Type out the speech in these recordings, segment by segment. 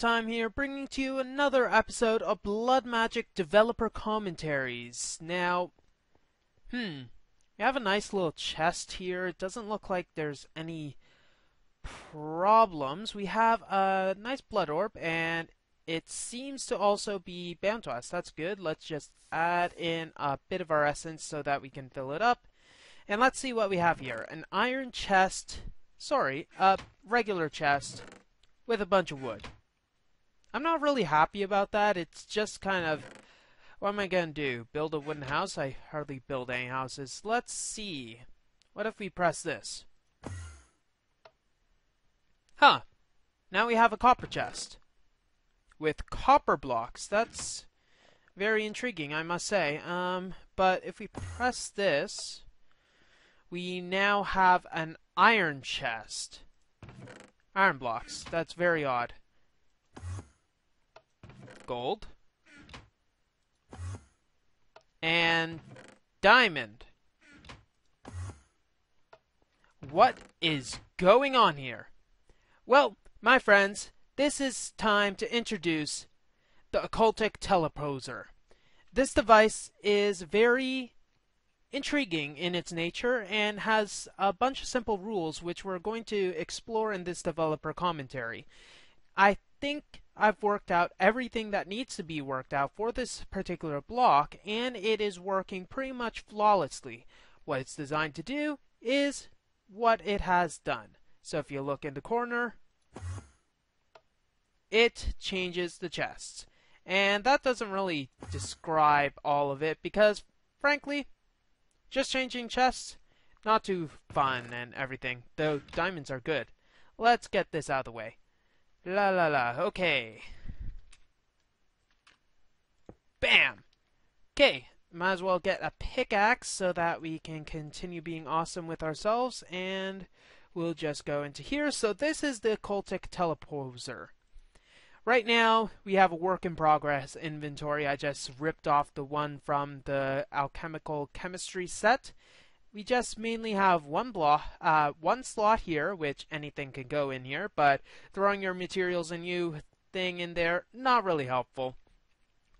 WayofFlowingTime here, bringing to you another episode of Blood Magic Developer Commentaries. Now, we have a nice little chest here. It doesn't look like there's any problems. We have a nice blood orb, and it seems to also be bound to us. That's good. Let's just add in a bit of our essence so that we can fill it up. And let's see what we have here. An iron chest, a regular chest with a bunch of wood. I'm not really happy about that. It's just kind of, what am I going to do? Build a wooden house? I hardly build any houses. Let's see. What if we press this? Huh. Now we have a copper chest with copper blocks. That's very intriguing, I must say. But if we press this, we now have an iron chest. Iron blocks. That's very odd. Gold. And diamond. What is going on here? Well, my friends, this is time to introduce the occultic Teleposer. This device is very intriguing in its nature and has a bunch of simple rules which we're going to explore in this developer commentary. I think I've worked out everything that needs to be worked out for this particular block, and it is working pretty much flawlessly. What it's designed to do is what it has done. So if you look in the corner, it changes the chests. And that doesn't really describe all of it because, frankly, just changing chests, not too fun and everything, though diamonds are good. Let's get this out of the way. Okay. Bam! Okay, might as well get a pickaxe so that we can continue being awesome with ourselves, and we'll just go into here. So this is the occultic Teleposer. Right now, we have a work in progress inventory. I just ripped off the one from the alchemical chemistry set. We just mainly have one slot here, which anything can go in here, but throwing your materials and thing in there, not really helpful.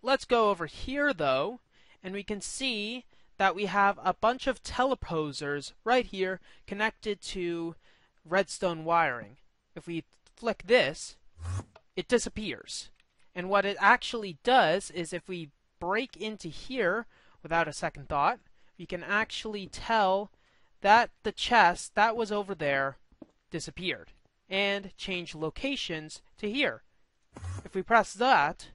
Let's go over here, though, and we can see that we have a bunch of teleposers right here connected to redstone wiring. If we flick this, it disappears. And what it actually does is if we break into here without a second thought, we can actually tell that the chest that was over there disappeared and change locations to here. If we press that,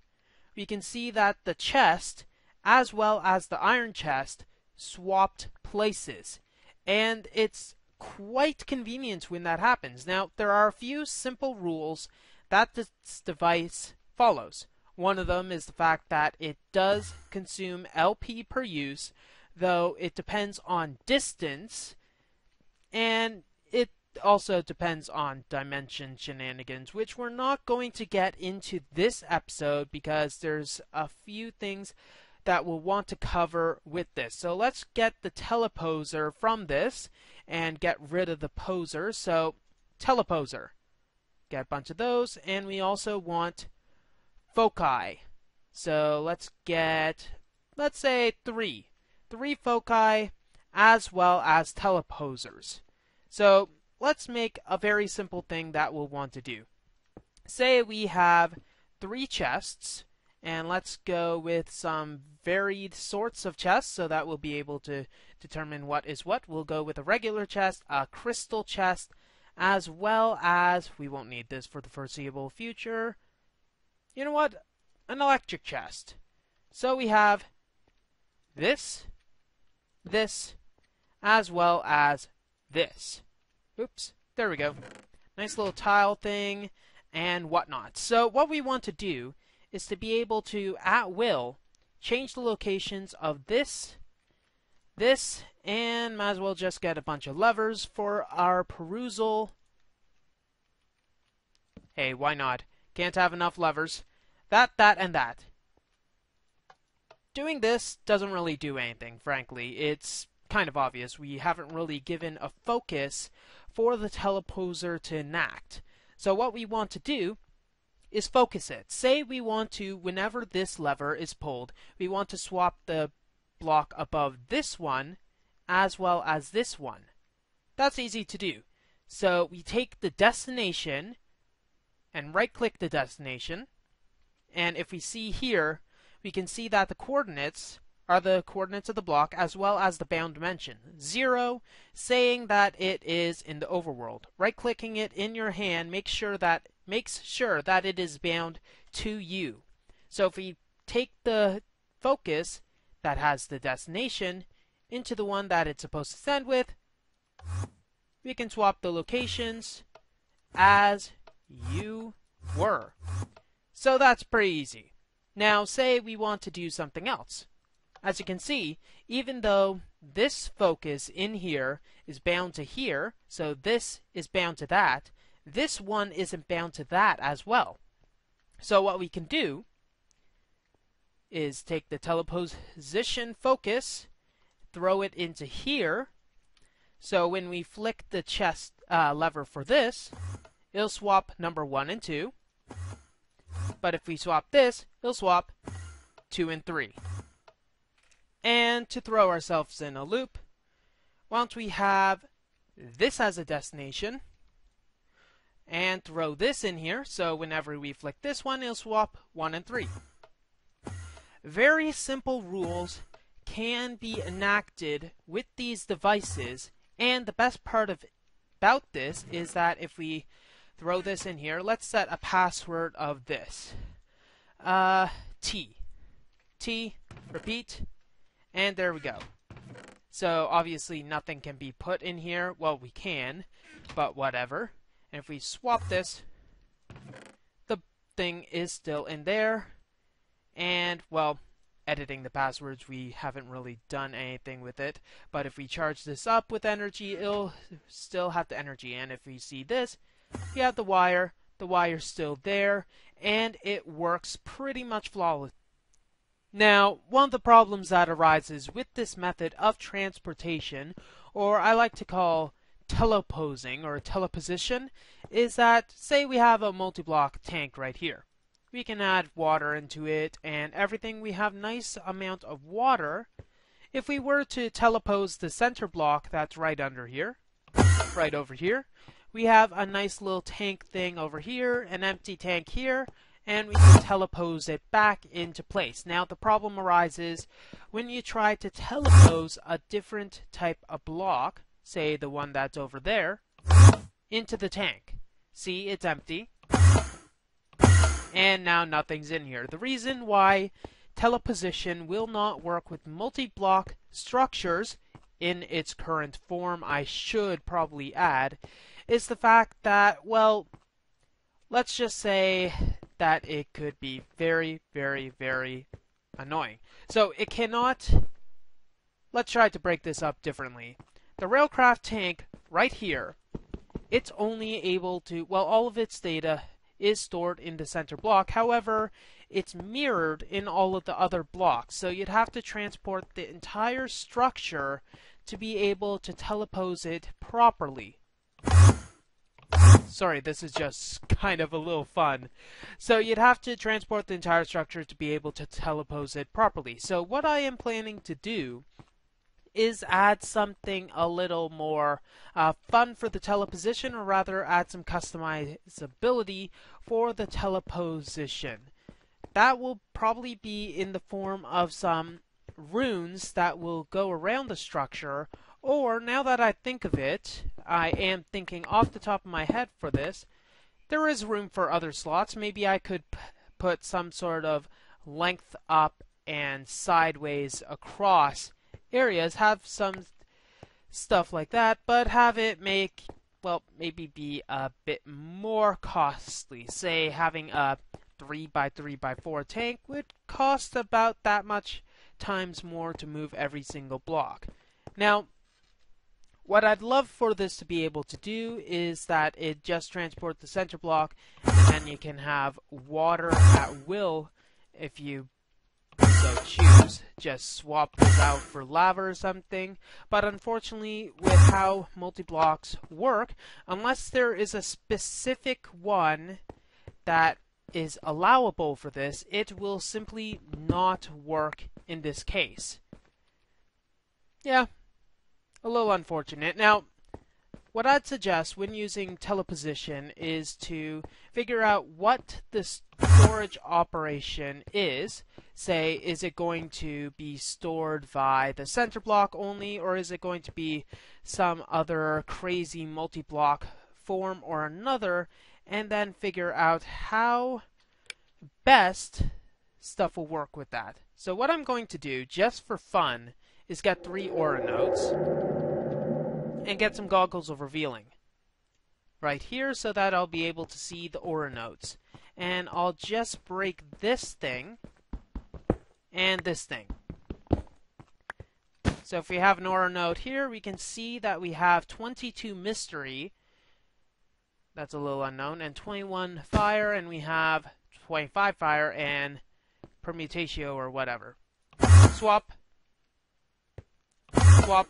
we can see that the chest as well as the iron chest swapped places. And it's quite convenient when that happens. Now, there are a few simple rules that this device follows. One of them is the fact that it does consume LP per use, though it depends on distance, and it also depends on dimension shenanigans, which we're not going to get into this episode because there's a few things that we'll want to cover with this. So let's get the Teleposer from this and get rid of the poser. So Teleposer. Get a bunch of those, and we also want foci. So let's say three foci as well as teleposers. So let's make a very simple thing that we'll want to do. Say we have 3 chests, and let's go with some varied sorts of chests so that we'll be able to determine what is what. We'll go with a regular chest, a crystal chest, as well as, we won't need this for the foreseeable future, you know what, an electric chest. So we have this, as well as this. Oops, there we go. Nice little tile thing and whatnot. So what we want to do is to be able to, at will, change the locations of this, and might as well just get a bunch of levers for our perusal. Hey, why not? Can't have enough levers. That, and that. Doing this doesn't really do anything, frankly. It's kind of obvious. We haven't really given a focus for the Teleposer to enact. So what we want to do is focus it. Say we want to, whenever this lever is pulled, we want to swap the block above this one as well as this one. That's easy to do. So we take the destination and right-click the destination. And if we see here, we can see that the coordinates are the coordinates of the block as well as the bound dimension. 0, saying that it is in the overworld. Right-clicking it in your hand makes sure that it is bound to you. So if we take the focus that has the destination into the one that it's supposed to send with, we can swap the locations as you were. So that's pretty easy. Now say we want to do something else. As you can see, even though this focus in here is bound to here, so this is bound to that, this one isn't bound to that as well. So what we can do is take the teleposition focus, throw it into here. So when we flick the chest lever for this, it'll swap number 1 and 2. But if we swap this, it'll swap 2 and 3. And to throw ourselves in a loop, once we have this as a destination, and throw this in here, so whenever we flick this one, it'll swap 1 and 3. Very simple rules can be enacted with these devices, and the best part about this is that if we throw this in here, let's set a password of this. T, repeat, and there we go. So obviously nothing can be put in here. Well, we can, but whatever. And if we swap this, the thing is still in there. And, well, editing the passwords, we haven't really done anything with it. But if we charge this up with energy, it'll still have the energy. And if we see this, we have the wire's still there, and it works pretty much flawless. Now, one of the problems that arises with this method of transportation, or I like to call teleposing or teleposition, is that, say we have a multi-block tank right here. We can add water into it and everything. We have nice amount of water. If we were to telepose the center block that's right under here, right over here, we have a nice little tank thing over here, an empty tank here, and we can telepose it back into place. Now the problem arises when you try to telepose a different type of block, say the one that's over there, into the tank. See, it's empty. And now nothing's in here. The reason why teleposition will not work with multi-block structures in its current form, I should probably add, is the fact that, well, let's just say that it could be very, very, very annoying. So it cannot, let's try to break this up differently. The Railcraft tank right here, it's only able to, well, all of its data is stored in the center block. However, it's mirrored in all of the other blocks. So you'd have to transport the entire structure to be able to telepose it properly. Sorry, this is just kind of a little fun. So you'd have to transport the entire structure to be able to telepose it properly. So what I am planning to do is add something a little more fun for the teleposition, or rather add some customizability for the teleposition. That will probably be in the form of some runes that will go around the structure, or, now that I think of it, I am thinking off the top of my head for this, there is room for other slots. Maybe I could put some sort of length up and sideways across areas, have some stuff like that, but have it make, well, maybe be a bit more costly. Say having a 3x3x4 tank would cost about that much times more to move every single block. Now, what I'd love for this to be able to do is that it just transport the center block, and then you can have water at will if you so choose. Just swap this out for lava or something. But unfortunately, with how multi-blocks work, unless there is a specific one that is allowable for this, it will simply not work in this case. Yeah, a little unfortunate. Now, what I'd suggest when using teleposition is to figure out what the storage operation is. Say, is it going to be stored by the center block only, or is it going to be some other crazy multi-block form or another, and then figure out how best stuff will work with that. So what I'm going to do, just for fun, is get 3 aura nodes and get some goggles of revealing right here so that I'll be able to see the aura nodes. And I'll just break this thing and this thing. So if we have an aura node here, we can see that we have 22 mystery. That's a little unknown. And 21 fire, and we have 25 fire and permutatio or whatever. Swap. Swap.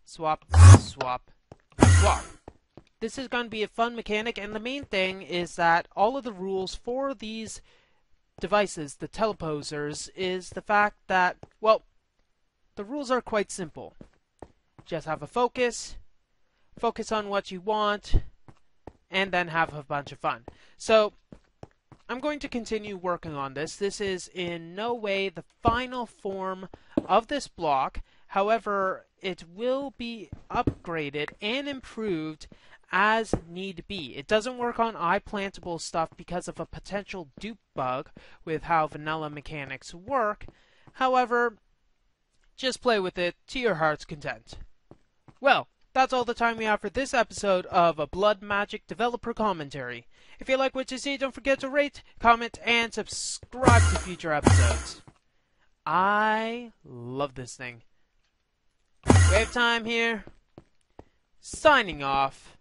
Swap. Swap. Swap. This is going to be a fun mechanic, and the main thing is that all of the rules for these devices, the teleposers, is the fact that, well, the rules are quite simple. Just have a focus on what you want, and then have a bunch of fun. So, I'm going to continue working on this. This is in no way the final form of this block. However, it will be upgraded and improved as need be. It doesn't work on iPlantable stuff because of a potential dupe bug with how vanilla mechanics work. However, just play with it to your heart's content. Well, that's all the time we have for this episode of a Blood Magic Developer Commentary. If you like what you see, don't forget to rate, comment, and subscribe to future episodes. I love this thing. WayofTime here, signing off.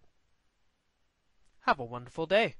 Have a wonderful day.